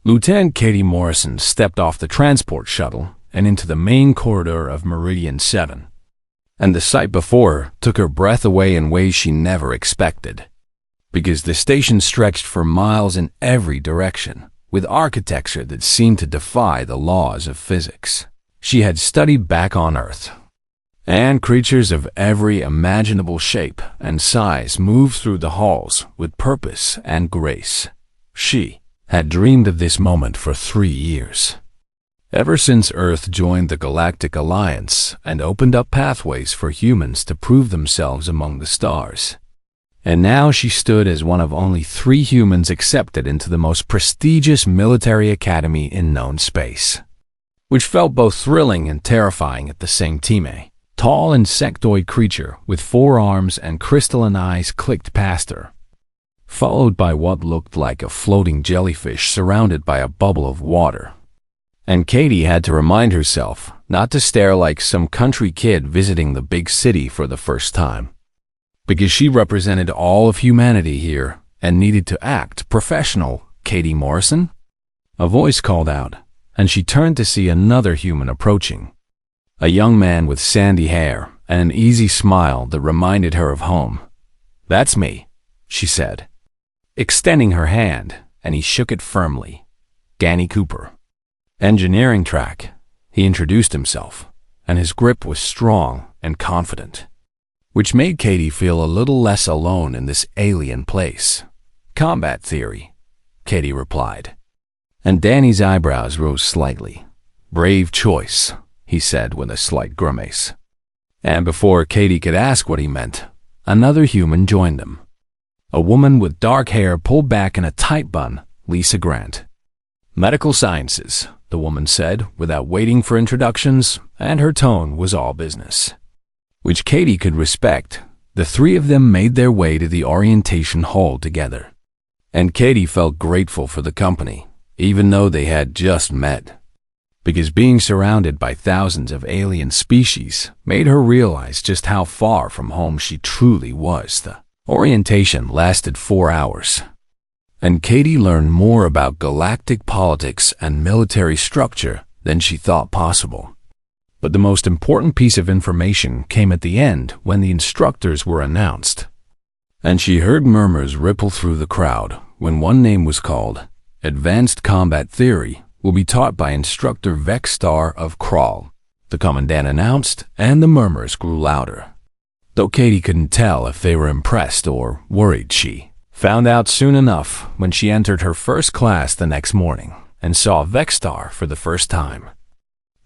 Lieutenant Katie Morrison stepped off the transport shuttle and into the main corridor of Meridian 7. And the sight before her took her breath away in ways she never expected. Because the station stretched for miles in every direction, with architecture that seemed to defy the laws of physics she had studied back on Earth. And creatures of every imaginable shape and size moved through the halls with purpose and grace. She had dreamed of this moment for 3 years. Ever since Earth joined the Galactic Alliance and opened up pathways for humans to prove themselves among the stars. And now she stood as one of only 3 humans accepted into the most prestigious military academy in known space. Which felt both thrilling and terrifying at the same time. A tall insectoid creature with 4 arms and crystalline eyes clicked past her, followed by what looked like a floating jellyfish surrounded by a bubble of water. And Katie had to remind herself not to stare like some country kid visiting the big city for the first time. Because she represented all of humanity here and needed to act professional. Katie Morrison? A voice called out, and she turned to see another human approaching. A young man with sandy hair and an easy smile that reminded her of home. "That's me," she said, extending her hand, and he shook it firmly. "Danny Cooper." "Engineering track," he introduced himself, and his grip was strong and confident, which made Katie feel a little less alone in this alien place. "Combat theory," Katie replied, and Danny's eyebrows rose slightly. "Brave choice," he said with a slight grimace. And before Katie could ask what he meant, another human joined them. A woman with dark hair pulled back in a tight bun, Lisa Grant. "Medical sciences," the woman said without waiting for introductions, and her tone was all business, which Katie could respect. The 3 of them made their way to the orientation hall together. And Katie felt grateful for the company, even though they had just met. Because being surrounded by thousands of alien species made her realize just how far from home she truly was. The orientation lasted 4 hours, and Katie learned more about galactic politics and military structure than she thought possible. But the most important piece of information came at the end when the instructors were announced. And she heard murmurs ripple through the crowd when one name was called. "Advanced Combat Theory will be taught by Instructor Vexstar of Kral," the commandant announced, and the murmurs grew louder. Though Katie couldn't tell if they were impressed or worried, she found out soon enough when she entered her first class the next morning and saw Vexstar for the first time.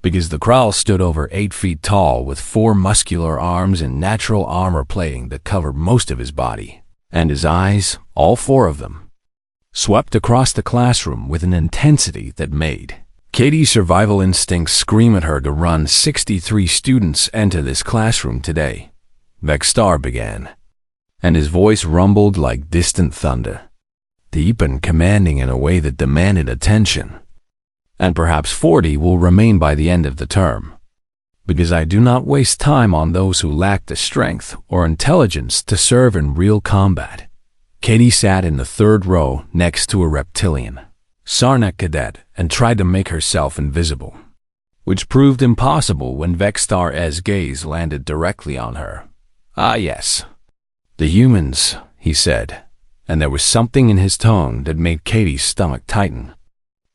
Because the Kral stood over 8 feet tall with 4 muscular arms and natural armor plating that covered most of his body, and his eyes, all 4 of them, swept across the classroom with an intensity that made Katie's survival instincts scream at her to run. 63 students enter this classroom today, Vexstar began, and his voice rumbled like distant thunder, deep and commanding in a way that demanded attention. "And perhaps 40 will remain by the end of the term, because I do not waste time on those who lack the strength or intelligence to serve in real combat." Katie sat in the 3rd row next to a reptilian, Sarnak cadet, and tried to make herself invisible, which proved impossible when Vexstar's gaze landed directly on her. "Ah, yes. The humans," he said, and there was something in his tone that made Katie's stomach tighten,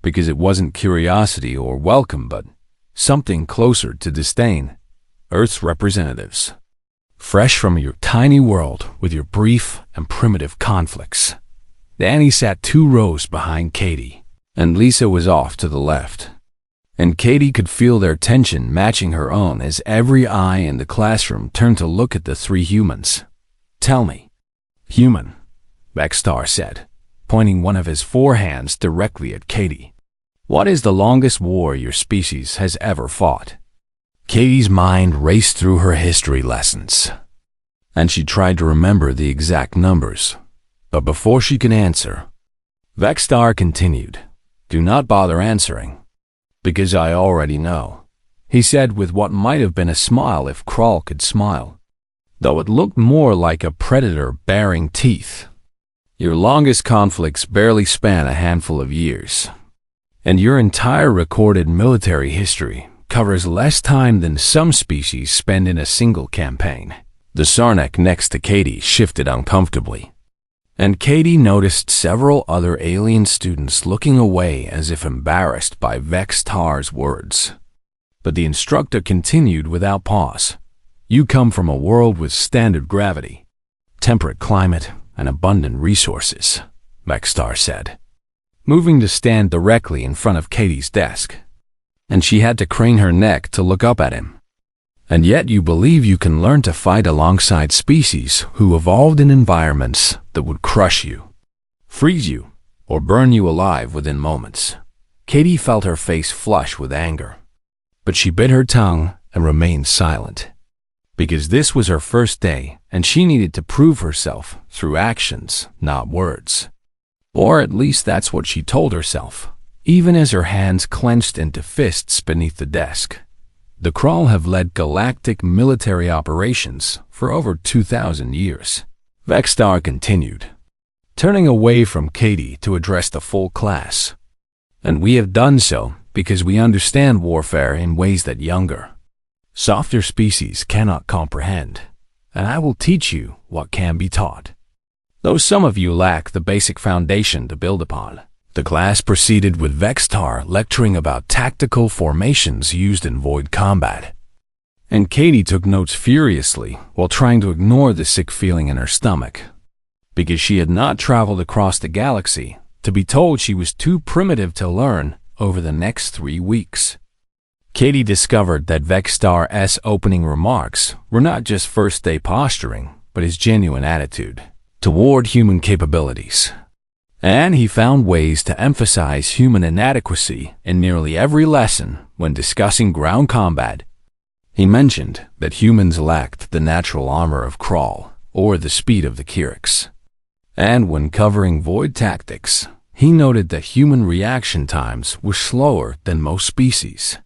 because it wasn't curiosity or welcome but something closer to disdain. "Earth's representatives. Fresh from your tiny world with your brief and primitive conflicts." Danny sat 2 rows behind Katie, and Lisa was off to the left. And Katie could feel their tension matching her own as every eye in the classroom turned to look at the 3 humans. "Tell me, human," Vexstar said, pointing one of his 4 hands directly at Katie. "What is the longest war your species has ever fought?" Katie's mind raced through her history lessons, and she tried to remember the exact numbers. But before she could answer, Vexstar continued, "Do not bother answering, because I already know," he said with what might have been a smile if Kral could smile, though it looked more like a predator baring teeth. "Your longest conflicts barely span a handful of years. And your entire recorded military history covers less time than some species spend in a single campaign. The Sarnak next to Katie shifted uncomfortably, and Katie noticed several other alien students looking away as if embarrassed by Vextar's words. But the instructor continued without pause. You come from a world with standard gravity, temperate climate, and abundant resources, Vextar said, moving to stand directly in front of Katie's desk, and she had to crane her neck to look up at him. And yet you believe you can learn to fight alongside species who evolved in environments that would crush you, freeze you, or burn you alive within moments. Katie felt her face flush with anger, but she bit her tongue and remained silent, because this was her first day and she needed to prove herself through actions, not words. Or at least that's what she told herself, even as her hands clenched into fists beneath the desk. The Krall have led galactic military operations for over 2,000 years. Vextar continued, turning away from Katie to address the full class. And we have done so because we understand warfare in ways that younger, softer species cannot comprehend. And I will teach you what can be taught, though some of you lack the basic foundation to build upon. The class proceeded with Vextar lecturing about tactical formations used in void combat. And Katie took notes furiously while trying to ignore the sick feeling in her stomach, because she had not traveled across the galaxy to be told she was too primitive to learn over the next 3 weeks. Katie discovered that Vextar's opening remarks were not just first-day posturing, but his genuine attitude toward human capabilities. And he found ways to emphasize human inadequacy in nearly every lesson when discussing ground combat. He mentioned that humans lacked the natural armor of Krall or the speed of the Kyrix. And when covering void tactics, he noted that human reaction times were slower than most species.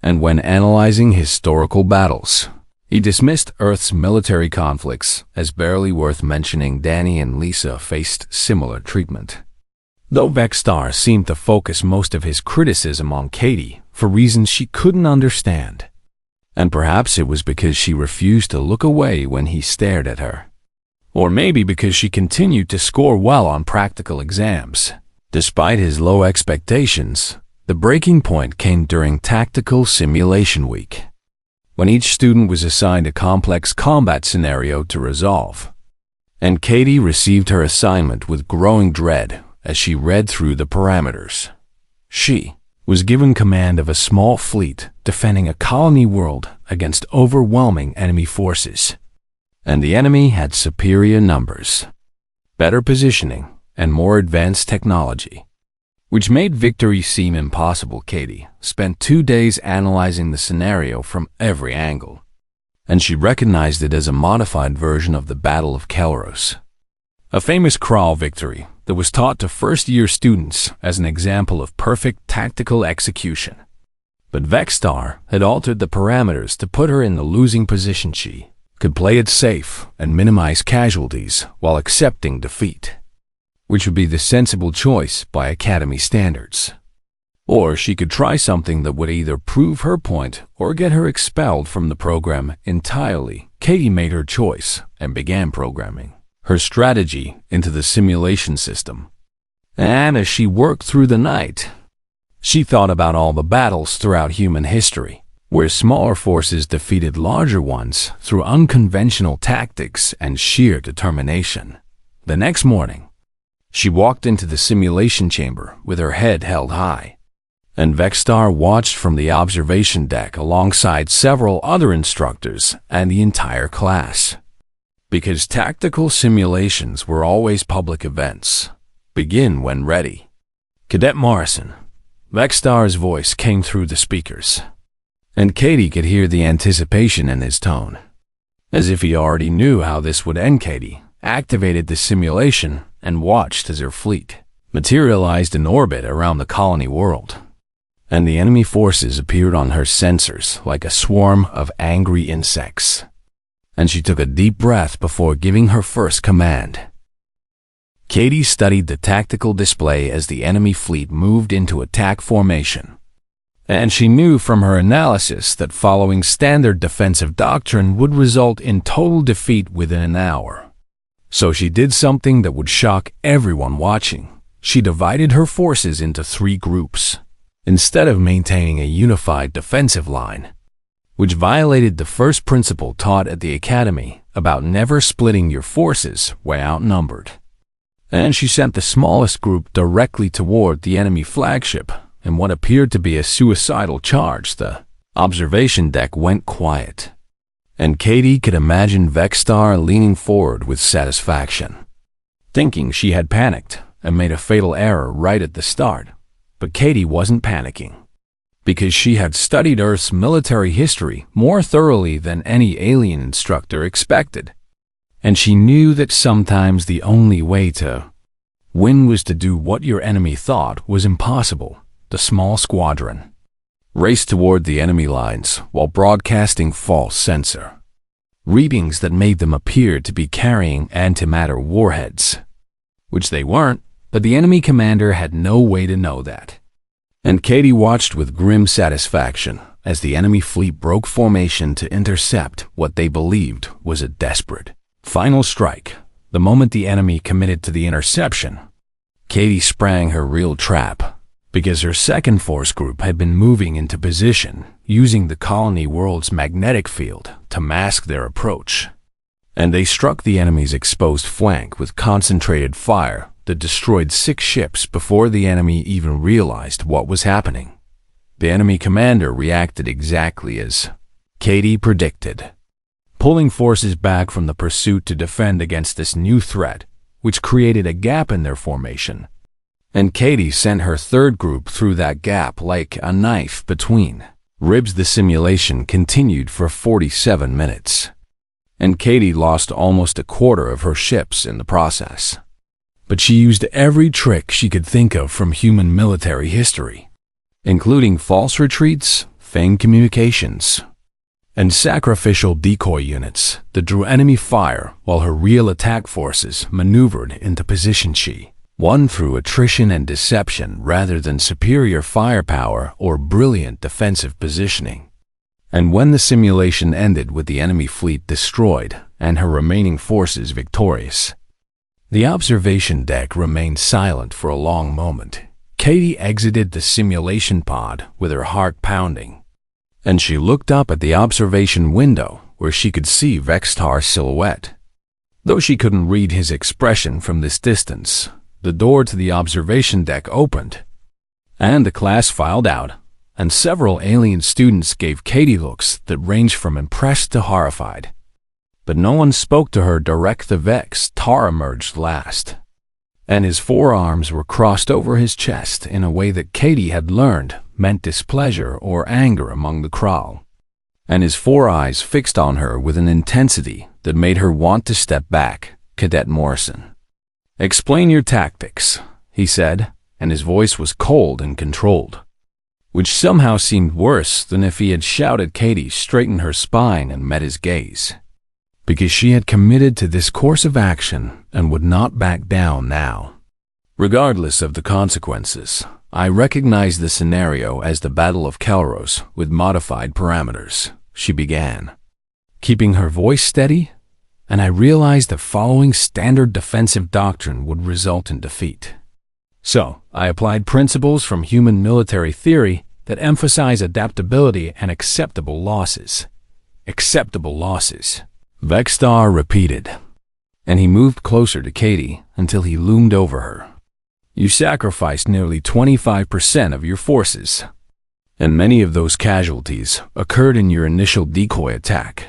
And when analyzing historical battles, he dismissed Earth's military conflicts as barely worth mentioning. Danny and Lisa faced similar treatment, though Vextar seemed to focus most of his criticism on Katie for reasons she couldn't understand. And perhaps it was because she refused to look away when he stared at her. Or maybe because she continued to score well on practical exams. Despite his low expectations, the breaking point came during Tactical Simulation Week, when each student was assigned a complex combat scenario to resolve. And Katie received her assignment with growing dread as she read through the parameters. She was given command of a small fleet defending a colony world against overwhelming enemy forces. And the enemy had superior numbers, better positioning, and more advanced technology, which made victory seem impossible. Katie spent 2 days analyzing the scenario from every angle, and she recognized it as a modified version of the Battle of Kelros, a famous Krall victory that was taught to first-year students as an example of perfect tactical execution. But Vextar had altered the parameters to put her in the losing position. She could play it safe and minimize casualties while accepting defeat, which would be the sensible choice by Academy standards. Or she could try something that would either prove her point or get her expelled from the program entirely. Katie made her choice and began programming her strategy into the simulation system. And as she worked through the night, she thought about all the battles throughout human history, where smaller forces defeated larger ones through unconventional tactics and sheer determination. The next morning, she walked into the simulation chamber with her head held high, and Vextar watched from the observation deck alongside several other instructors and the entire class. Because tactical simulations were always public events. Begin when ready. Cadet Morrison. Vextar's voice came through the speakers, and Katie could hear the anticipation in his tone, as if he already knew how this would end. Katie activated the simulation and watched as her fleet materialized in orbit around the colony world, and the enemy forces appeared on her sensors like a swarm of angry insects. And she took a deep breath before giving her first command. Katie studied the tactical display as the enemy fleet moved into attack formation. And she knew from her analysis that following standard defensive doctrine would result in total defeat within an hour. So she did something that would shock everyone watching. She divided her forces into 3 groups, instead of maintaining a unified defensive line, which violated the first principle taught at the academy about never splitting your forces when outnumbered. And she sent the smallest group directly toward the enemy flagship. In what appeared to be a suicidal charge, the observation deck went quiet, and Katie could imagine Vexstar leaning forward with satisfaction, thinking she had panicked and made a fatal error right at the start. But Katie wasn't panicking, because she had studied Earth's military history more thoroughly than any alien instructor expected, and she knew that sometimes the only way to win was to do what your enemy thought was impossible. The small squadron raced toward the enemy lines while broadcasting false sensor readings that made them appear to be carrying antimatter warheads, which they weren't, but the enemy commander had no way to know that. And Katie watched with grim satisfaction as the enemy fleet broke formation to intercept what they believed was a desperate final strike. The moment the enemy committed to the interception, Katie sprang her real trap, because her second force group had been moving into position, using the colony world's magnetic field to mask their approach. And they struck the enemy's exposed flank with concentrated fire that destroyed 6 ships before the enemy even realized what was happening. The enemy commander reacted exactly as Katie predicted, pulling forces back from the pursuit to defend against this new threat, which created a gap in their formation. And Katie sent her third group through that gap like a knife between ribs. The simulation continued for 47 minutes, and Katie lost almost a quarter of her ships in the process. But she used every trick she could think of from human military history, including false retreats, feigned communications, and sacrificial decoy units that drew enemy fire while her real attack forces maneuvered into position. She won through attrition and deception rather than superior firepower or brilliant defensive positioning. And when the simulation ended with the enemy fleet destroyed and her remaining forces victorious, the observation deck remained silent for a long moment. Katie exited the simulation pod with her heart pounding, and she looked up at the observation window where she could see Vexstar's silhouette. Though she couldn't read his expression from this distance, the door to the observation deck opened, and the class filed out, and several alien students gave Katie looks that ranged from impressed to horrified. But no one spoke to her direct. The Vexstar emerged last, and his forearms were crossed over his chest in a way that Katie had learned meant displeasure or anger among the crowd, and his 4 eyes fixed on her with an intensity that made her want to step back. Cadet Morrison, "Explain your tactics," he said, and his voice was cold and controlled, which somehow seemed worse than if he had shouted. Katie straightened her spine and met his gaze, because she had committed to this course of action and would not back down now. "Regardless of the consequences, I recognize the scenario as the Battle of Kelros with modified parameters," she began, keeping her voice steady. "And I realized that following standard defensive doctrine would result in defeat. So I applied principles from human military theory that emphasize adaptability and acceptable losses." "Acceptable losses," Vexstar repeated, and he moved closer to Katie until he loomed over her. "You sacrificed nearly 25% of your forces, and many of those casualties occurred in your initial decoy attack,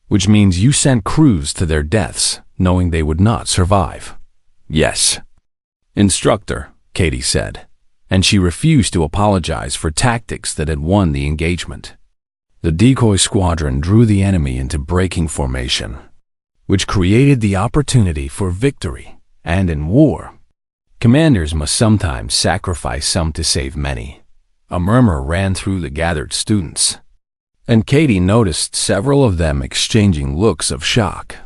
which means you sent crews to their deaths knowing they would not survive." "Yes, Instructor," Katie said, and she refused to apologize for tactics that had won the engagement. The decoy squadron drew the enemy into breaking formation, which created the opportunity for victory. And in war, commanders must sometimes sacrifice some to save many. A murmur ran through the gathered students, and Katie noticed several of them exchanging looks of shock.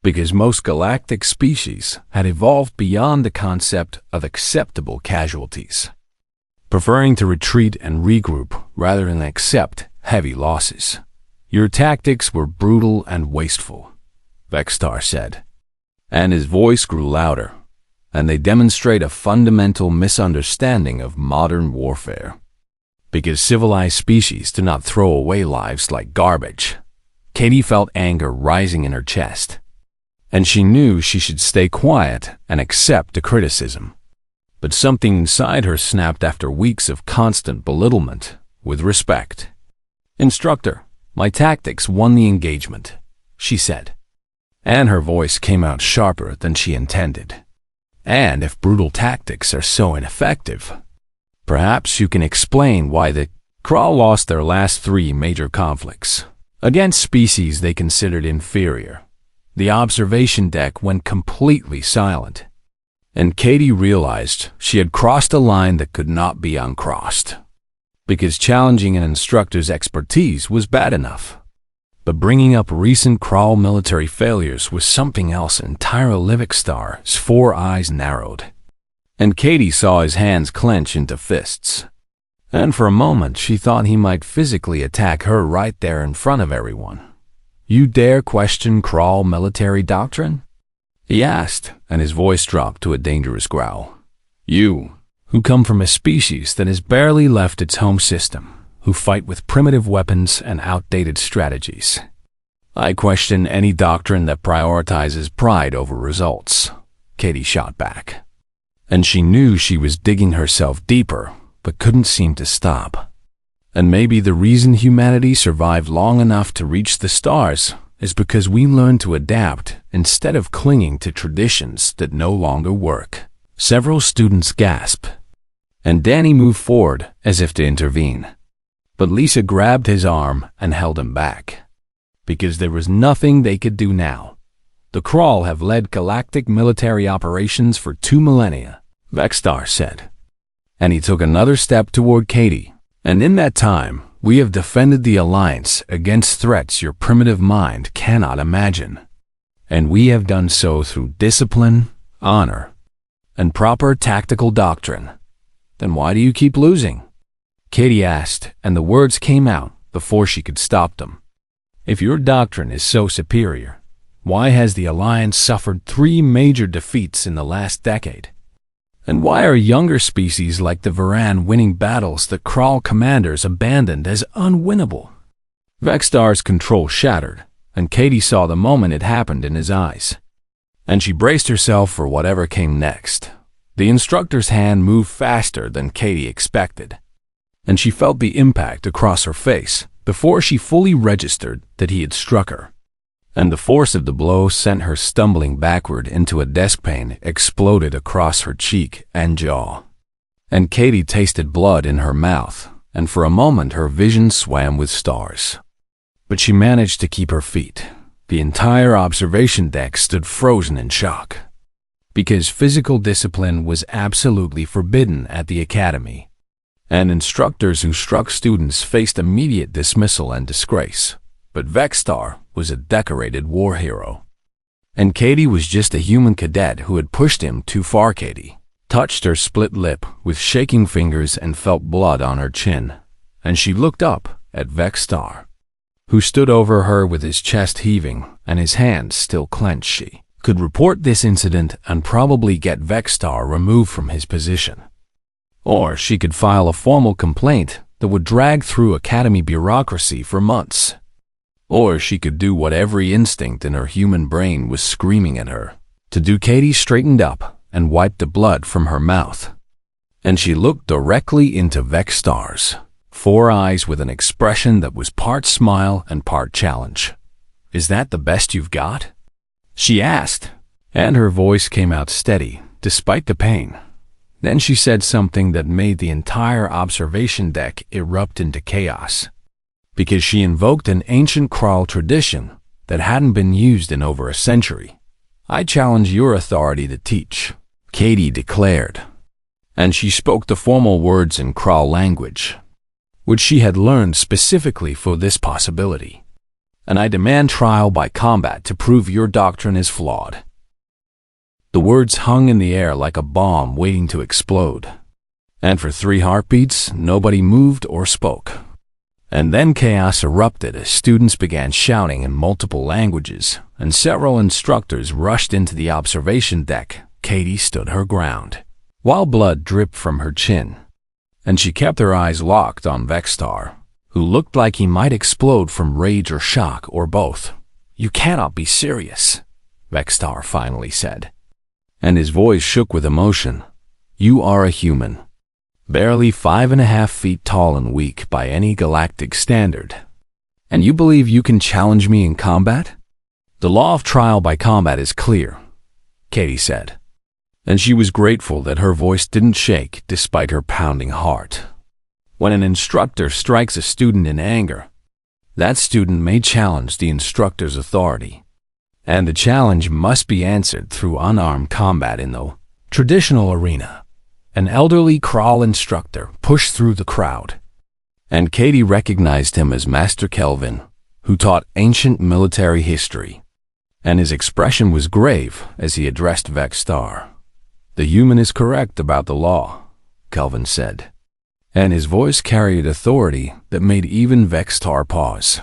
because most galactic species had evolved beyond the concept of acceptable casualties, preferring to retreat and regroup rather than accept heavy losses. Your tactics were brutal and wasteful, Vextar said, and his voice grew louder, and they demonstrate a fundamental misunderstanding of modern warfare. Because civilized species do not throw away lives like garbage. Katie felt anger rising in her chest, and she knew she should stay quiet and accept the criticism. But something inside her snapped after weeks of constant belittlement with respect. "Instructor, my tactics won the engagement," she said, and her voice came out sharper than she intended. "And if brutal tactics are so ineffective, perhaps you can explain why the Krall lost their last 3 major conflicts against species they considered inferior." The observation deck went completely silent, and Katie realized she had crossed a line that could not be uncrossed. Because challenging an instructor's expertise was bad enough, but bringing up recent Krall military failures was something else entirely. Vextar's 4 eyes narrowed, and Katie saw his hands clench into fists. And for a moment she thought he might physically attack her right there in front of everyone. "You dare question Krall military doctrine?" he asked, and his voice dropped to a dangerous growl. "You, who come from a species that has barely left its home system, who fight with primitive weapons and outdated strategies. I question any doctrine that prioritizes pride over results," Katie shot back. And she knew she was digging herself deeper, but couldn't seem to stop. And maybe the reason humanity survived long enough to reach the stars is because we learned to adapt instead of clinging to traditions that no longer work. Several students gasped, and Danny moved forward as if to intervene. But Lisa grabbed his arm and held him back, because there was nothing they could do now. "The Krall have led galactic military operations for 2 millennia, Vextar said. And he took another step toward Katie. "And in that time, we have defended the Alliance against threats your primitive mind cannot imagine. And we have done so through discipline, honor, and proper tactical doctrine. Then why do you keep losing?" Katie asked, and the words came out before she could stop them. "If your doctrine is so superior, why has the Alliance suffered 3 major defeats in the last decade? And why are younger species like the Varan winning battles that Krall commanders abandoned as unwinnable?" Vextar's control shattered, and Katie saw the moment it happened in his eyes. And she braced herself for whatever came next. The instructor's hand moved faster than Katie expected, and she felt the impact across her face before she fully registered that he had struck her. And the force of the blow sent her stumbling backward into a desk pane exploded across her cheek and jaw. And Katie tasted blood in her mouth, and for a moment her vision swam with stars. But she managed to keep her feet. The entire observation deck stood frozen in shock, because physical discipline was absolutely forbidden at the academy, and instructors who struck students faced immediate dismissal and disgrace. But Vextar was a decorated war hero. And Katie was just a human cadet who had pushed him too far. Katie touched her split lip with shaking fingers and felt blood on her chin, and she looked up at Vextar, who stood over her with his chest heaving and his hands still clenched. She could report this incident and probably get Vextar removed from his position. Or she could file a formal complaint that would drag through academy bureaucracy for months. Or she could do what every instinct in her human brain was screaming at her to do. Katie straightened up and wiped the blood from her mouth, and she looked directly into Vextar's 4 eyes with an expression that was part smile and part challenge. "Is that the best you've got?" she asked, and her voice came out steady despite the pain. Then she said something that made the entire observation deck erupt into chaos, because she invoked an ancient Krall tradition that hadn't been used in over a century. "I challenge your authority to teach," Katie declared. And she spoke the formal words in Krall language, which she had learned specifically for this possibility. and I demand trial by combat to prove your doctrine is flawed." The words hung in the air like a bomb waiting to explode. And for 3 heartbeats, nobody moved or spoke. And then chaos erupted as students began shouting in multiple languages, and several instructors rushed into the observation deck. Katie stood her ground, while blood dripped from her chin. And she kept her eyes locked on Vextar, who looked like he might explode from rage or shock, or both. "You cannot be serious," Vextar finally said, and his voice shook with emotion. "You are a human, barely 5.5 feet tall and weak by any galactic standard. And you believe you can challenge me in combat? The law of trial by combat is clear," Katie said. And she was grateful that her voice didn't shake despite her pounding heart. When an instructor strikes a student in anger, that student may challenge the instructor's authority. And the challenge must be answered through unarmed combat in the traditional arena. An elderly Kral instructor pushed through the crowd, and Katie recognized him as Master Kelvin, who taught ancient military history. And his expression was grave as he addressed Vextar. "The human is correct about the law," Kelvin said, and his voice carried authority that made even Vextar pause.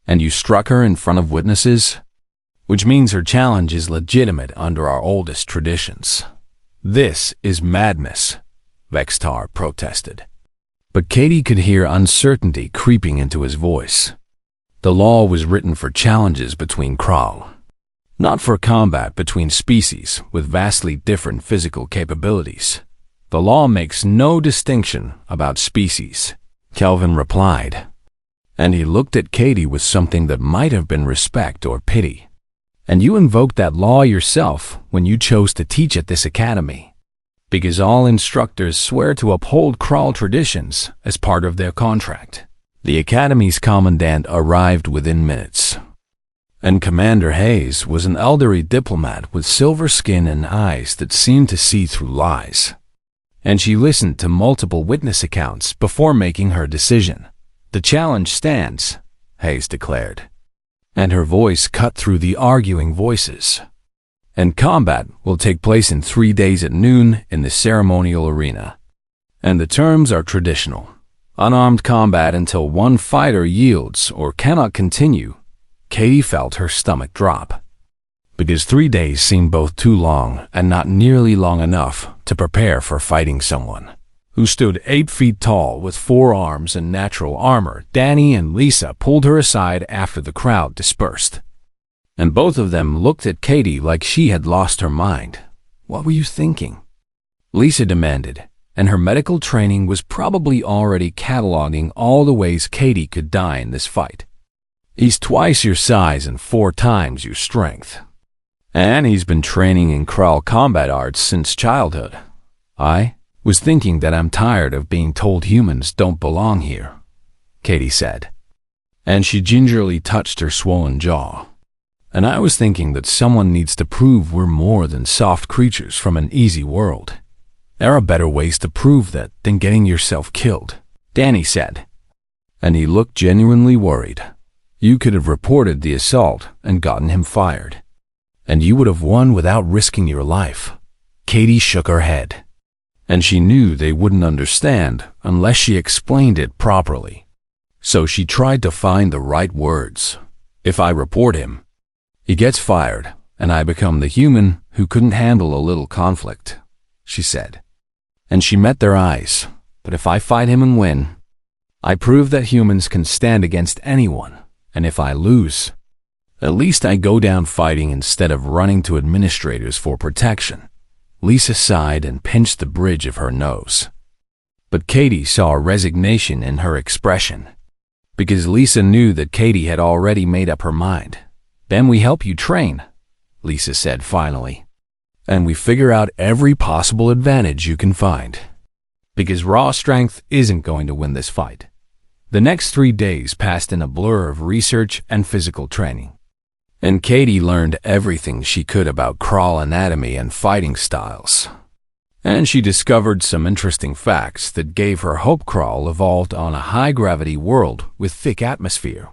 "And you struck her in front of witnesses? Which means her challenge is legitimate under our oldest traditions." "This is madness," Vextar protested. But Katie could hear uncertainty creeping into his voice. The law was written for challenges between Kral, not for combat between species with vastly different physical capabilities. "The law makes no distinction about species," Kelvin replied. And he looked at Katie with something that might have been respect or pity. "And you invoked that law yourself when you chose to teach at this academy, because all instructors swear to uphold Kral traditions as part of their contract." The academy's commandant arrived within minutes, and Commander Hayes was an elderly diplomat with silver skin and eyes that seemed to see through lies. And she listened to multiple witness accounts before making her decision. "The challenge stands," Hayes declared, and her voice cut through the arguing voices. "And combat will take place in 3 days at noon in the ceremonial arena. And the terms are traditional. Unarmed combat until one fighter yields or cannot continue." Katie felt her stomach drop, because 3 days seemed both too long and not nearly long enough to prepare for fighting someone who stood 8 feet tall with 4 arms and natural armor. Danny and Lisa pulled her aside after the crowd dispersed, and both of them looked at Katie like she had lost her mind. "What were you thinking?" Lisa demanded, and her medical training was probably already cataloging all the ways Katie could die in this fight. "He's twice your size and 4 times your strength. And he's been training in Kral combat arts since childhood. I was thinking that I'm tired of being told humans don't belong here," Katie said. And she gingerly touched her swollen jaw. "And I was thinking that someone needs to prove we're more than soft creatures from an easy world. There are better ways to prove that than getting yourself killed," Danny said. And he looked genuinely worried. "You could have reported the assault and gotten him fired, and you would have won without risking your life." Katie shook her head, and she knew they wouldn't understand unless she explained it properly. So she tried to find the right words. "If I report him, he gets fired, and I become the human who couldn't handle a little conflict," she said. And she met their eyes. "But if I fight him and win, I prove that humans can stand against anyone. And if I lose, at least I go down fighting instead of running to administrators for protection." Lisa sighed and pinched the bridge of her nose. But Katie saw resignation in her expression, because Lisa knew that Katie had already made up her mind. "Then we help you train," Lisa said finally. "And we figure out every possible advantage you can find. Because raw strength isn't going to win this fight." The next 3 days passed in a blur of research and physical training. And Katie learned everything she could about Kral anatomy and fighting styles. And she discovered some interesting facts that gave her hope Kral evolved on a high-gravity world with thick atmosphere.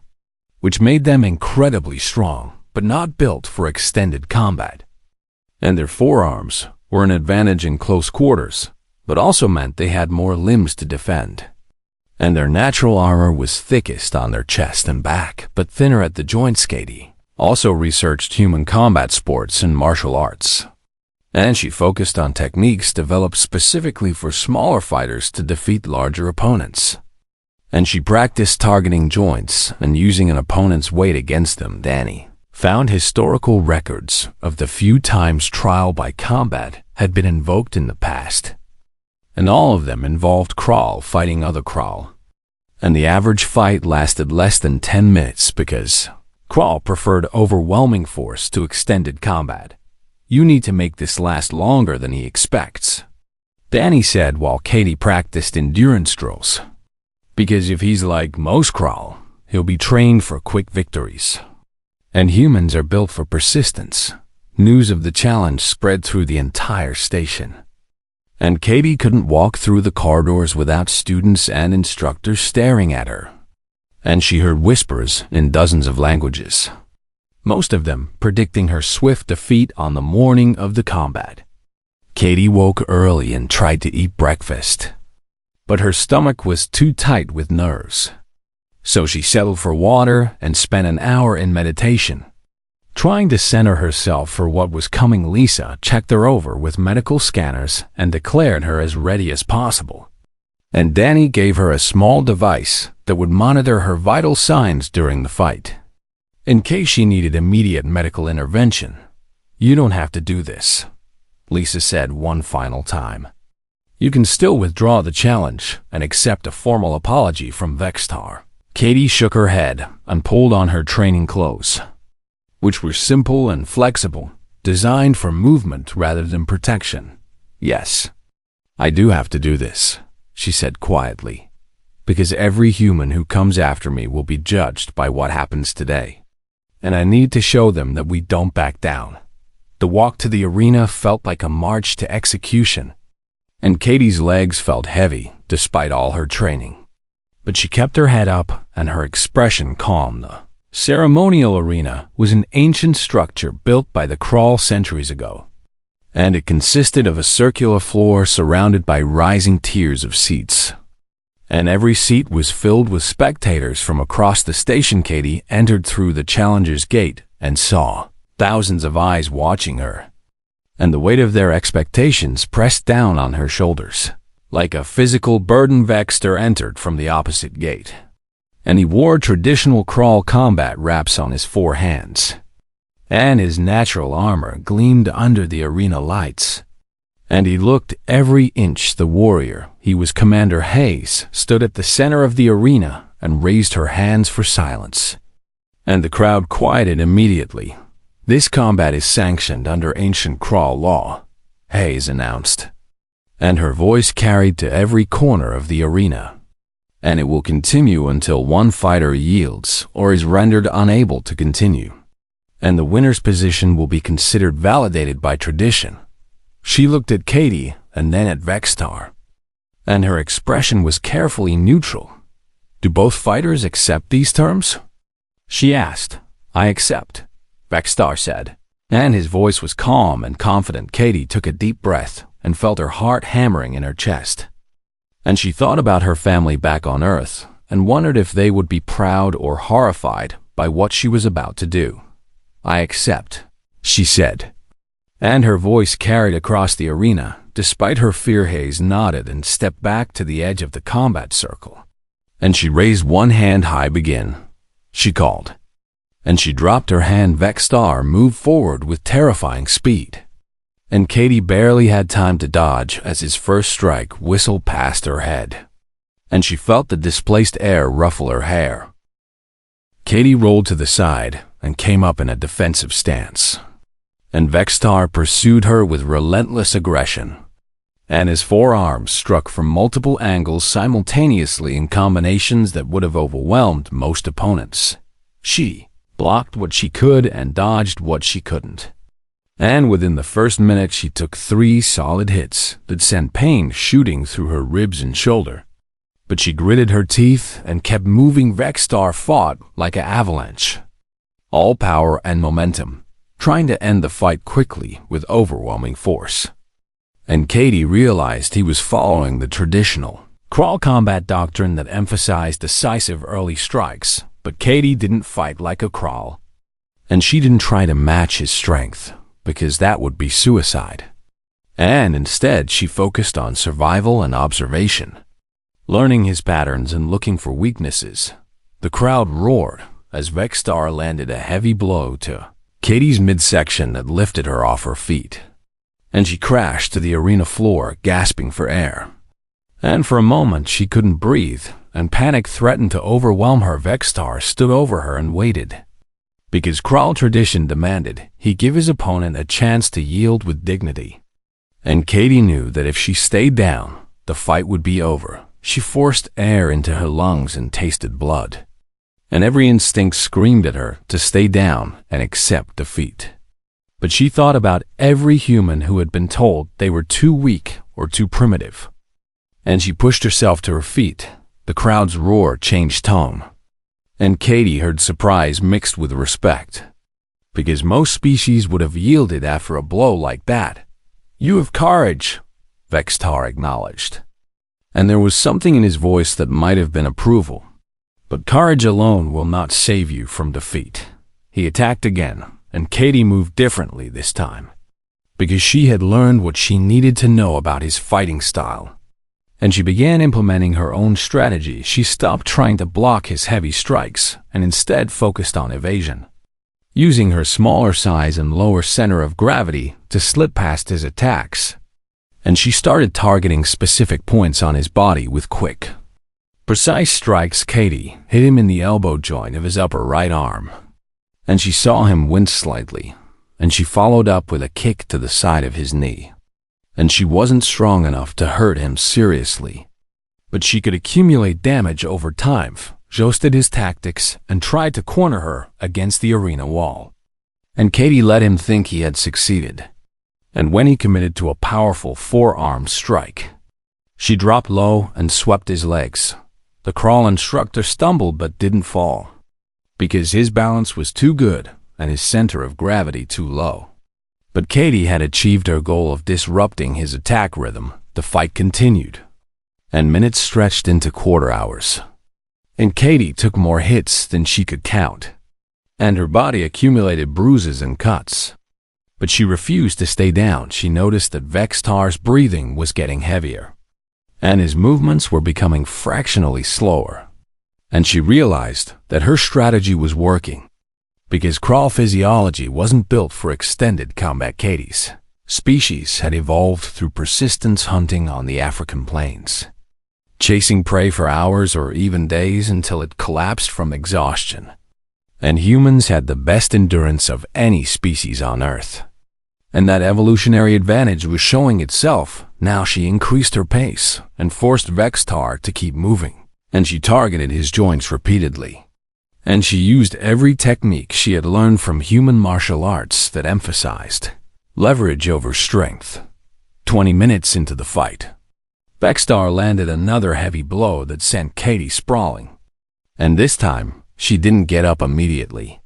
which made them incredibly strong, but not built for extended combat. And their forearms were an advantage in close quarters, but also meant they had more limbs to defend. And their natural armor was thickest on their chest and back, but thinner at the joints. Katie also researched human combat sports and martial arts, and she focused on techniques developed specifically for smaller fighters to defeat larger opponents. And she practiced targeting joints and using an opponent's weight against them. Danny found historical records of the few times trial by combat had been invoked in the past, and all of them involved Crawl fighting other Crawl. And the average fight lasted less than 10 minutes because Crawl preferred overwhelming force to extended combat. You need to make this last longer than he expects, Danny said while Katie practiced endurance drills. Because if he's like most Crawl, he'll be trained for quick victories. And humans are built for persistence. News of the challenge spread through the entire station. And Katie couldn't walk through the corridors without students and instructors staring at her. And she heard whispers in dozens of languages, most of them predicting her swift defeat on the morning of the combat. Katie woke early and tried to eat breakfast, but her stomach was too tight with nerves. So she settled for water and spent an hour in meditation, trying to center herself for what was coming. Lisa checked her over with medical scanners and declared her as ready as possible. And Danny gave her a small device that would monitor her vital signs during the fight, in case she needed immediate medical intervention. You don't have to do this, Lisa said one final time. You can still withdraw the challenge and accept a formal apology from Vextar. Katie shook her head and pulled on her training clothes, which were simple and flexible, designed for movement rather than protection. Yes, I do have to do this, she said quietly, because every human who comes after me will be judged by what happens today. And I need to show them that we don't back down. The walk to the arena felt like a march to execution, and Katie's legs felt heavy despite all her training. But she kept her head up and her expression calm. The ceremonial arena was an ancient structure built by the Crawl centuries ago, and it consisted of a circular floor surrounded by rising tiers of seats. And every seat was filled with spectators from across the station. Katie entered through the challenger's gate and saw thousands of eyes watching her, and the weight of their expectations pressed down on her shoulders. Like a physical burden, Vexter entered from the opposite gate, and he wore traditional Crawl combat wraps on his 4 hands, and his natural armor gleamed under the arena lights. And he looked every inch the warrior. He was Commander Hayes, stood at the center of the arena and raised her hands for silence. And the crowd quieted immediately. This combat is sanctioned under ancient Crawl law, Hayes announced, and her voice carried to every corner of the arena. And it will continue until one fighter yields or is rendered unable to continue. And the winner's position will be considered validated by tradition. She looked at Katie and then at Vextar, and her expression was carefully neutral. Do both fighters accept these terms? She asked. I accept, Vextar said, and his voice was calm and confident. Katie took a deep breath and felt her heart hammering in her chest. And she thought about her family back on Earth and wondered if they would be proud or horrified by what she was about to do. I accept, she said, and her voice carried across the arena. Despite her fear, Hayes nodded and stepped back to the edge of the combat circle. And she raised one hand high. Begin, she called. And she dropped her hand. Vextar moved forward with terrifying speed, and Katie barely had time to dodge as his first strike whistled past her head, and she felt the displaced air ruffle her hair. Katie rolled to the side and came up in a defensive stance, and Vextar pursued her with relentless aggression, and his forearms struck from multiple angles simultaneously in combinations that would have overwhelmed most opponents. She blocked what she could and dodged what she couldn't. And within the first minute, she took 3 solid hits that sent pain shooting through her ribs and shoulder. But she gritted her teeth and kept moving. Vexstar fought like an avalanche, all power and momentum, trying to end the fight quickly with overwhelming force. And Katie realized he was following the traditional crawl combat doctrine that emphasized decisive early strikes, but Katie didn't fight like a crawl. And she didn't try to match his strength, because that would be suicide. And instead, she focused on survival and observation, learning his patterns and looking for weaknesses. The crowd roared as Vexstar landed a heavy blow to Katie's midsection that lifted her off her feet, and she crashed to the arena floor, gasping for air. And for a moment, she couldn't breathe, and panic threatened to overwhelm her. Vexstar stood over her and waited, because crawl tradition demanded he give his opponent a chance to yield with dignity. And Katie knew that if she stayed down, the fight would be over. She forced air into her lungs and tasted blood, and every instinct screamed at her to stay down and accept defeat. But she thought about every human who had been told they were too weak or too primitive. And she pushed herself to her feet. The crowd's roar changed tone, and Katie heard surprise mixed with respect, because most species would have yielded after a blow like that. "You have courage," Vexstar acknowledged, and there was something in his voice that might have been approval. "But courage alone will not save you from defeat." He attacked again, and Katie moved differently this time, because she had learned what she needed to know about his fighting style. And she began implementing her own strategy. She stopped trying to block his heavy strikes and instead focused on evasion, using her smaller size and lower center of gravity to slip past his attacks. And she started targeting specific points on his body with quick, precise strikes. Katie hit him in the elbow joint of his upper right arm, and she saw him wince slightly, and she followed up with a kick to the side of his knee. And she wasn't strong enough to hurt him seriously, but she could accumulate damage over time. Adjusted his tactics and tried to corner her against the arena wall. And Katie let him think he had succeeded. And when he committed to a powerful forearm strike, she dropped low and swept his legs. The crawl instructor stumbled but didn't fall, because his balance was too good and his center of gravity too low. But Katie had achieved her goal of disrupting his attack rhythm. The fight continued, and minutes stretched into quarter hours. And Katie took more hits than she could count, and her body accumulated bruises and cuts. But she refused to stay down. She noticed that Vexstar's breathing was getting heavier, and his movements were becoming fractionally slower. And she realized that her strategy was working, because crawl physiology wasn't built for extended combat. Katie's species had evolved through persistence hunting on the African plains, chasing prey for hours or even days until it collapsed from exhaustion. And humans had the best endurance of any species on Earth. And that evolutionary advantage was showing itself. Now she increased her pace and forced Vexstar to keep moving, and she targeted his joints repeatedly. And she used every technique she had learned from human martial arts that emphasized leverage over strength. 20 minutes into the fight, Vexstar landed another heavy blow that sent Katie sprawling. And this time, she didn't get up immediately.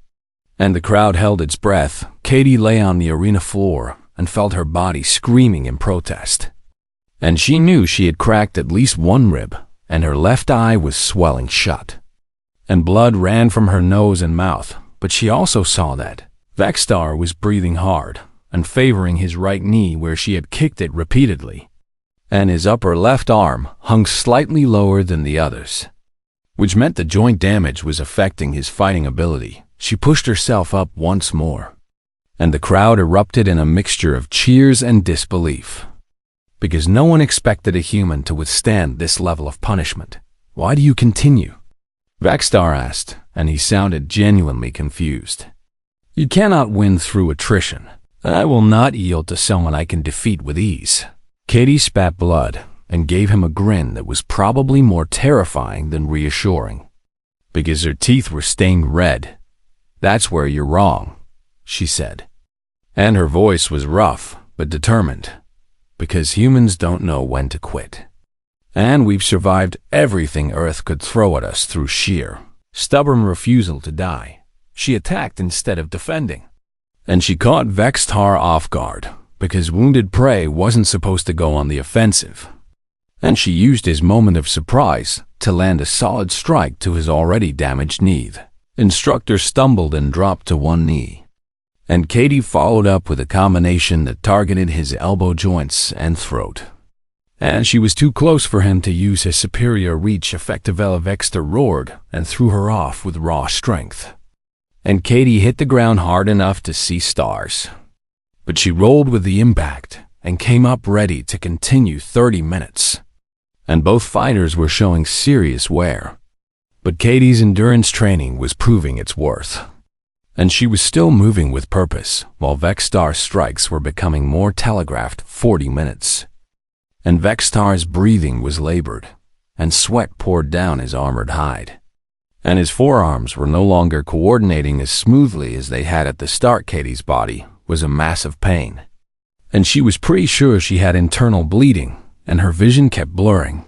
And the crowd held its breath. Katie lay on the arena floor and felt her body screaming in protest. And she knew she had cracked at least one rib, and her left eye was swelling shut. And blood ran from her nose and mouth, but she also saw that Vexstar was breathing hard and favoring his right knee where she had kicked it repeatedly, and his upper left arm hung slightly lower than the others, which meant the joint damage was affecting his fighting ability. She pushed herself up once more, and the crowd erupted in a mixture of cheers and disbelief, because no one expected a human to withstand this level of punishment. "Why do you continue?" Vexstar asked, and he sounded genuinely confused. "You cannot win through attrition. I will not yield to someone I can defeat with ease." Katie spat blood and gave him a grin that was probably more terrifying than reassuring, because her teeth were stained red. "That's where you're wrong," she said. And her voice was rough but determined, because humans don't know when to quit. And we've survived everything Earth could throw at us through sheer, stubborn refusal to die. She attacked instead of defending. And she caught Vextar off guard, because wounded prey wasn't supposed to go on the offensive. And she used his moment of surprise to land a solid strike to his already damaged knee. Instructor stumbled and dropped to one knee. And Katie followed up with a combination that targeted his elbow joints and throat. And she was too close for him to use his superior reach. Effectively, Vextar roared and threw her off with raw strength. And Katie hit the ground hard enough to see stars. But she rolled with the impact and came up ready to continue 30 minutes. And both fighters were showing serious wear. But Katie's endurance training was proving its worth. And she was still moving with purpose, while Vextar's strikes were becoming more telegraphed. 40 minutes. And Vextar's breathing was labored, and sweat poured down his armored hide. And his forearms were no longer coordinating as smoothly as they had at the start. Katie's body was a massive pain. And she was pretty sure she had internal bleeding, and her vision kept blurring.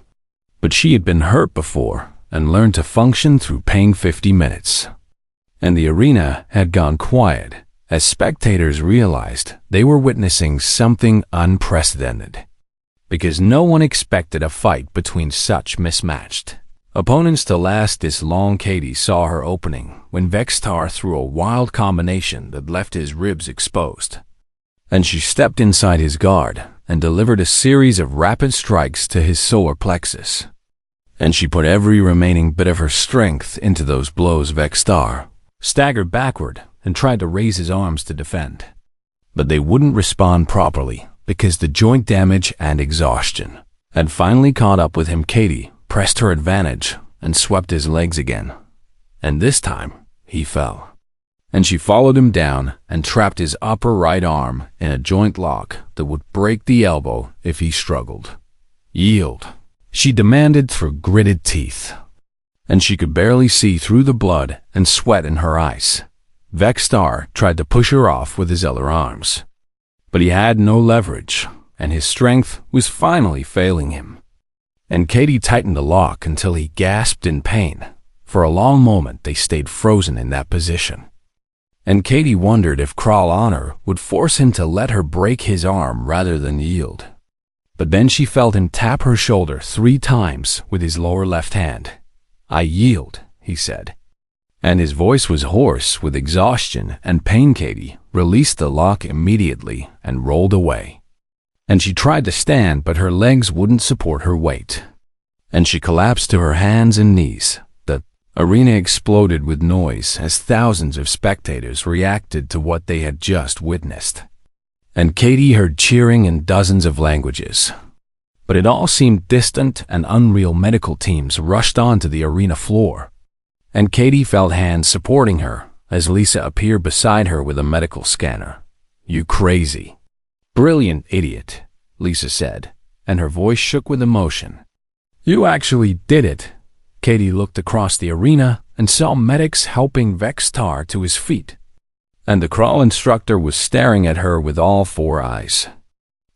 But she had been hurt before, and learned to function through pain. 50 minutes. And the arena had gone quiet, as spectators realized they were witnessing something unprecedented. Because no one expected a fight between such mismatched opponents to last this long. Katie saw her opening when Vextar threw a wild combination that left his ribs exposed. And she stepped inside his guard and delivered a series of rapid strikes to his solar plexus. And she put every remaining bit of her strength into those blows. Vextar staggered backward and tried to raise his arms to defend. But they wouldn't respond properly because the joint damage and exhaustion had finally caught up with him. Katie pressed her advantage and swept his legs again. And this time, he fell. And she followed him down and trapped his upper right arm in a joint lock that would break the elbow if he struggled. Yield, she demanded through gritted teeth. And she could barely see through the blood and sweat in her eyes. Vextar tried to push her off with his other arms. But he had no leverage, and his strength was finally failing him. And Katie tightened the lock until he gasped in pain. For a long moment they stayed frozen in that position. And Katie wondered if Kral Honor would force him to let her break his arm rather than yield. But then she felt him tap her shoulder 3 times with his lower left hand. "I yield," he said. And his voice was hoarse with exhaustion and pain. Katie released the lock immediately and rolled away. And she tried to stand, but her legs wouldn't support her weight. And she collapsed to her hands and knees. The arena exploded with noise as thousands of spectators reacted to what they had just witnessed. And Katie heard cheering in dozens of languages. But it all seemed distant, and unreal. Medical teams rushed onto the arena floor. And Katie felt hands supporting her as Lisa appeared beside her with a medical scanner. "You crazy, brilliant idiot," Lisa said, and her voice shook with emotion. "You actually did it." Katie looked across the arena and saw medics helping Vextar to his feet. And the Kral instructor was staring at her with all 4 eyes.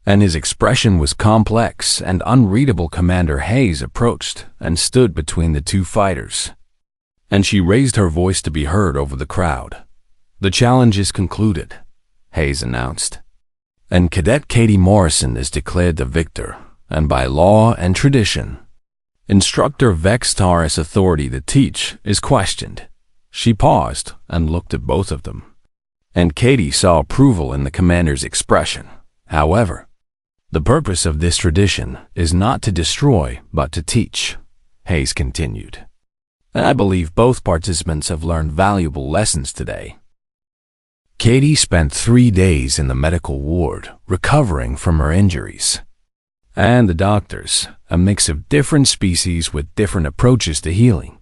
And his expression was complex and unreadable. Commander Hayes approached and stood between the 2 fighters. And she raised her voice to be heard over the crowd. "The challenge is concluded," Hayes announced. "And Cadet Katie Morrison is declared the victor, and by law and tradition, Instructor Vextar's authority to teach is questioned." She paused and looked at both of them. And Katie saw approval in the commander's expression. "However, the purpose of this tradition is not to destroy, but to teach," Hayes continued. "And I believe both participants have learned valuable lessons today." Katie spent 3 days in the medical ward, recovering from her injuries. And the doctors, a mix of different species with different approaches to healing,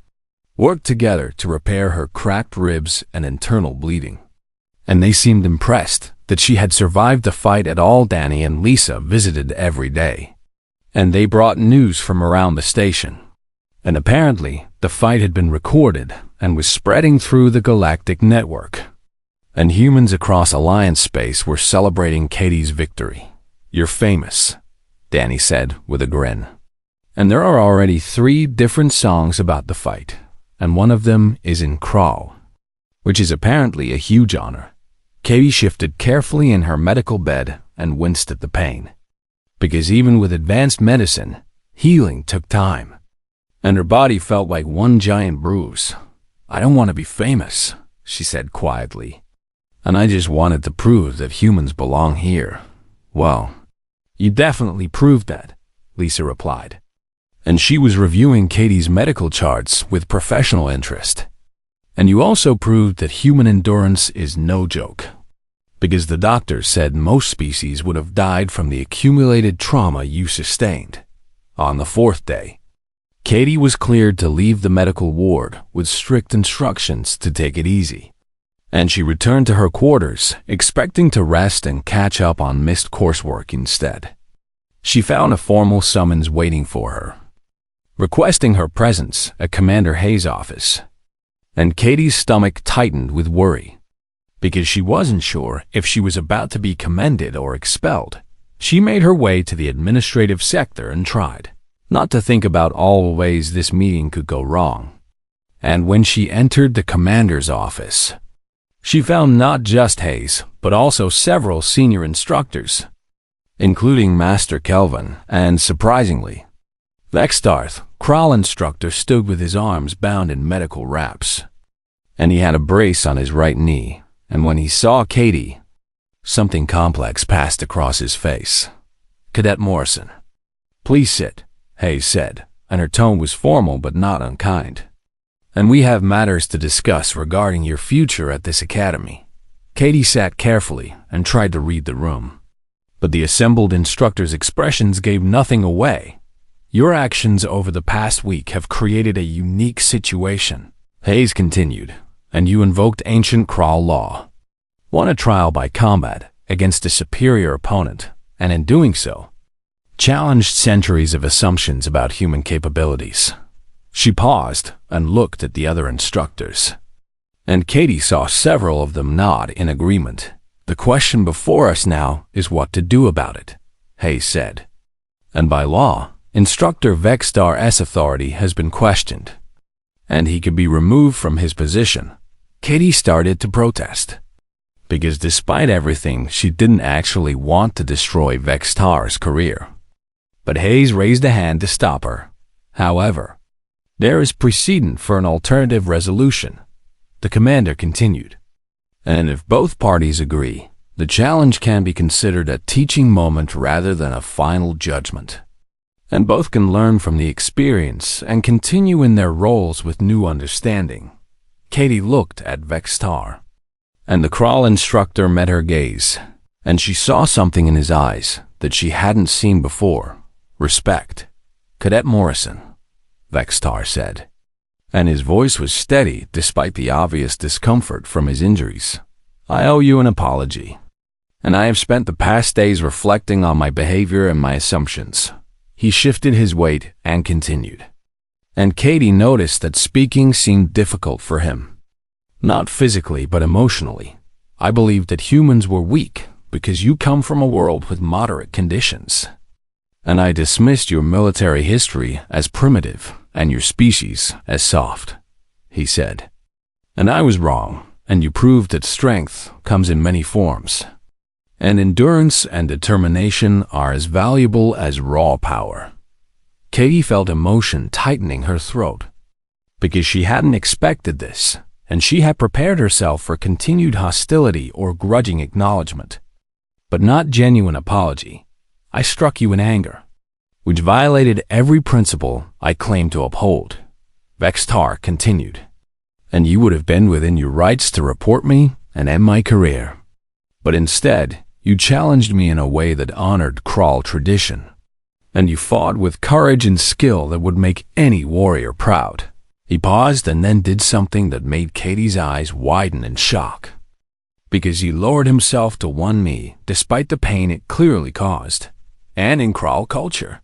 worked together to repair her cracked ribs and internal bleeding. And they seemed impressed that she had survived the fight at all. Danny and Lisa visited every day. And they brought news from around the station. And apparently, the fight had been recorded and was spreading through the galactic network. And humans across Alliance space were celebrating Katie's victory. "You're famous," Danny said with a grin. And there are already 3 different songs about the fight, and one of them is in crawl, which is apparently a huge honor. Katie shifted carefully in her medical bed and winced at the pain. Because even with advanced medicine, healing took time, and her body felt like one giant bruise. "I don't want to be famous," she said quietly. "And I just wanted to prove that humans belong here." "Well, you definitely proved that," Lisa replied. And she was reviewing Katie's medical charts with professional interest. "And you also proved that human endurance is no joke, because the doctors said most species would have died from the accumulated trauma you sustained." On the 4th day, Katie was cleared to leave the medical ward with strict instructions to take it easy, and she returned to her quarters, expecting to rest and catch up on missed coursework instead. She found a formal summons waiting for her, requesting her presence at Commander Hayes' office, and Katie's stomach tightened with worry, because she wasn't sure if she was about to be commended or expelled. She made her way to the administrative sector and tried not to think about all the ways this meeting could go wrong. And when she entered the commander's office, she found not just Hayes, but also several senior instructors, including Master Kelvin, and surprisingly, Vextarth, Kral Instructor, stood with his arms bound in medical wraps, and he had a brace on his right knee. And when he saw Katie, something complex passed across his face. "Cadet Morrison, please sit," Hayes said, and her tone was formal but not unkind. "And we have matters to discuss regarding your future at this academy." Katie sat carefully and tried to read the room, but the assembled instructors' expressions gave nothing away. "Your actions over the past week have created a unique situation," Hayes continued, "and you invoked ancient Kral law, won a trial by combat against a superior opponent, and in doing so, challenged centuries of assumptions about human capabilities." She paused and looked at the other instructors, and Katie saw several of them nod in agreement. "The question before us now is what to do about it," Hayes said. "And by law, Instructor Vextar's authority has been questioned, and he could be removed from his position." Katie started to protest, because despite everything, she didn't actually want to destroy Vextar's career. But Hayes raised a hand to stop her. "However, there is precedent for an alternative resolution," the commander continued. "And if both parties agree, the challenge can be considered a teaching moment rather than a final judgment. And both can learn from the experience and continue in their roles with new understanding." Katie looked at Vextar, and the Kral Instructor met her gaze, and she saw something in his eyes that she hadn't seen before. "Respect." "Cadet Morrison," Vextar said, and his voice was steady despite the obvious discomfort from his injuries. "I owe you an apology, and I have spent the past days reflecting on my behavior and my assumptions." He shifted his weight and continued, and Katie noticed that speaking seemed difficult for him. "Not physically, but emotionally. I believed that humans were weak because you come from a world with moderate conditions, and I dismissed your military history as primitive and your species as soft," he said. "And I was wrong, and you proved that strength comes in many forms, and endurance and determination are as valuable as raw power." Katie felt emotion tightening her throat, because she hadn't expected this, and she had prepared herself for continued hostility or grudging acknowledgement, but not genuine apology. "I struck you in anger, which violated every principle I claim to uphold," Vextar continued, "and you would have been within your rights to report me and end my career. But instead, you challenged me in a way that honored Kral tradition, and you fought with courage and skill that would make any warrior proud." He paused and then did something that made Katie's eyes widen in shock, because he lowered himself to one knee despite the pain it clearly caused. And in Kral culture,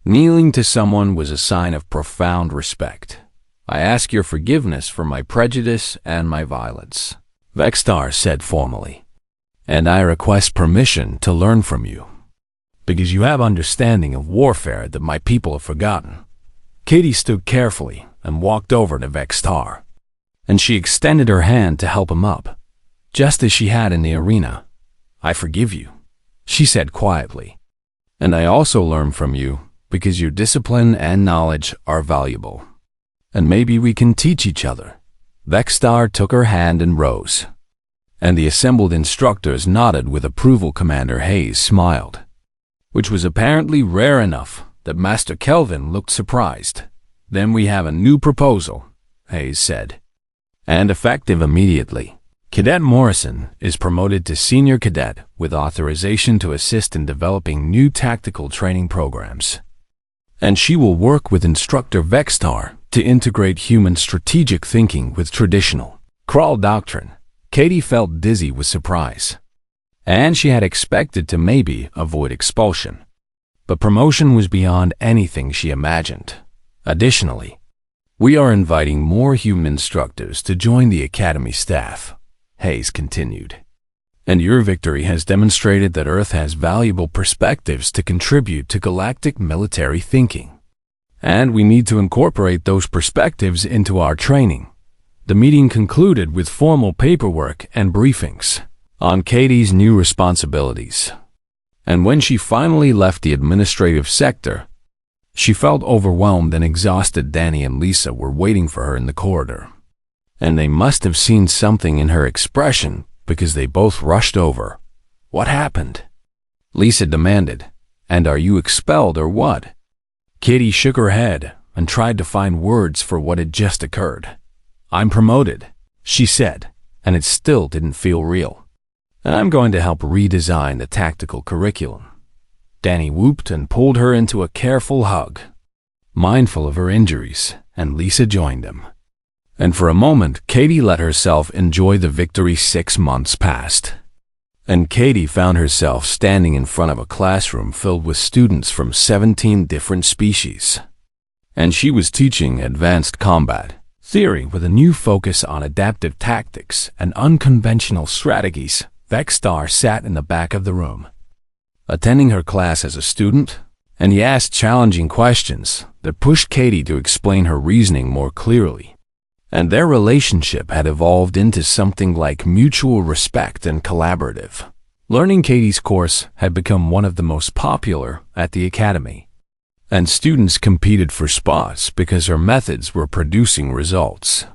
kneeling to someone was a sign of profound respect. "I ask your forgiveness for my prejudice and my violence," Vextar said formally, "and I request permission to learn from you." because you have understanding of warfare that my people have forgotten." Katie stood carefully and walked over to Vextar, and she extended her hand to help him up, just as she had in the arena. "I forgive you," she said quietly, "and I also learn from you because your discipline and knowledge are valuable. And maybe we can teach each other." Vextar took her hand and rose, and the assembled instructors nodded with approval. Commander Hayes smiled, which was apparently rare enough that Master Kelvin looked surprised. "Then we have a new proposal," Hayes said, "and effective immediately. Cadet Morrison is promoted to Senior Cadet with authorization to assist in developing new tactical training programs. And she will work with Instructor Vextar to integrate human strategic thinking with traditional Kral doctrine." Katie felt dizzy with surprise, and she had expected to maybe avoid expulsion. But promotion was beyond anything she imagined. Additionally, "We are inviting more human instructors to join the Academy staff," Hayes continued. "And your victory has demonstrated that Earth has valuable perspectives to contribute to galactic military thinking. And we need to incorporate those perspectives into our training." The meeting concluded with formal paperwork and briefings on Katie's new responsibilities. And when she finally left the administrative sector, she felt overwhelmed and exhausted. Danny and Lisa were waiting for her in the corridor, and they must have seen something in her expression because they both rushed over. "What happened?" Lisa demanded. "And are you expelled or what?" Katie shook her head and tried to find words for what had just occurred. "I'm promoted," she said, and it still didn't feel real. "And I'm going to help redesign the tactical curriculum." Danny whooped and pulled her into a careful hug, mindful of her injuries, and Lisa joined him. And for a moment, Katie let herself enjoy the victory. 6 months passed, and Katie found herself standing in front of a classroom filled with students from 17 different species. And she was teaching advanced combat theory with a new focus on adaptive tactics and unconventional strategies. Vextar sat in the back of the room, attending her class as a student, and he asked challenging questions that pushed Katie to explain her reasoning more clearly. And their relationship had evolved into something like mutual respect and collaborative. Learning Katie's course had become one of the most popular at the Academy, and students competed for spots because her methods were producing results.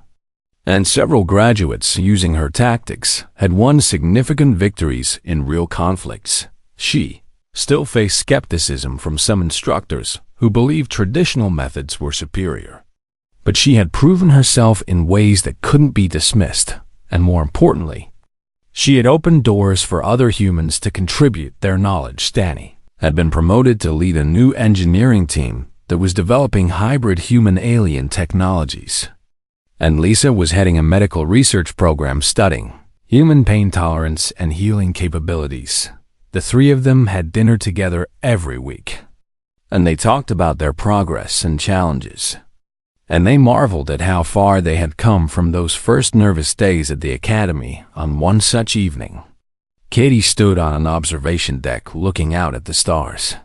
And several graduates using her tactics had won significant victories in real conflicts. She still faced skepticism from some instructors who believed traditional methods were superior. But she had proven herself in ways that couldn't be dismissed, and more importantly, she had opened doors for other humans to contribute their knowledge. Danny had been promoted to lead a new engineering team that was developing hybrid human-alien technologies. And Lisa was heading a medical research program studying human pain tolerance and healing capabilities. The three of them had dinner together every week, and they talked about their progress and challenges. And they marveled at how far they had come from those first nervous days at the Academy. On one such evening, Katie stood on an observation deck looking out at the stars,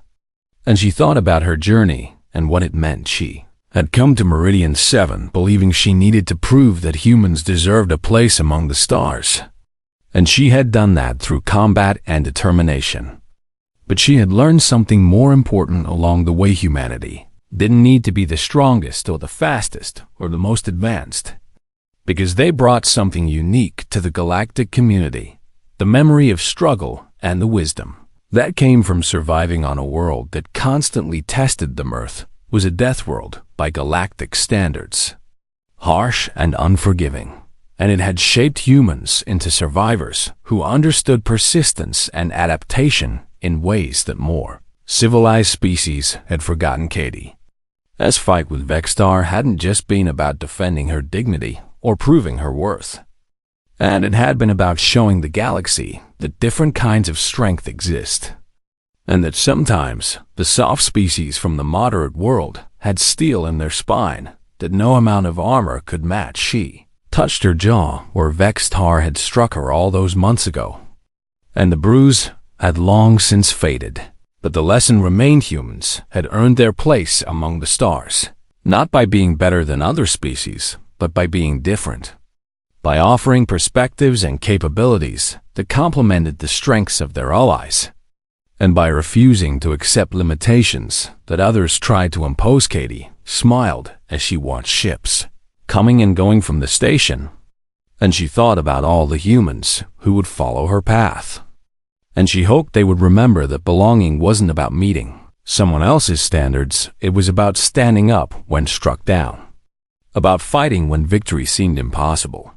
and she thought about her journey and what it meant. She had come to Meridian 7 believing she needed to prove that humans deserved a place among the stars, and she had done that through combat and determination. But she had learned something more important along the way. Humanity didn't need to be the strongest or the fastest or the most advanced, because they brought something unique to the galactic community: the memory of struggle and the wisdom that came from surviving on a world that constantly tested them. Earth was a death world by galactic standards, harsh and unforgiving, and it had shaped humans into survivors who understood persistence and adaptation in ways that more civilized species had forgotten. Katie This fight with Vextar hadn't just been about defending her dignity or proving her worth, and it had been about showing the galaxy that different kinds of strength exist, and that sometimes the soft species from the moderate world had steel in their spine that no amount of armor could match. She touched her jaw where Vextar had struck her all those months ago, and the bruise had long since faded. But the lesson remained: humans had earned their place among the stars, not by being better than other species, but by being different, by offering perspectives and capabilities that complemented the strengths of their allies, and by refusing to accept limitations that others tried to impose. Katie smiled as she watched ships coming and going from the station, and she thought about all the humans who would follow her path. And she hoped they would remember that belonging wasn't about meeting someone else's standards. It was about standing up when struck down, about fighting when victory seemed impossible,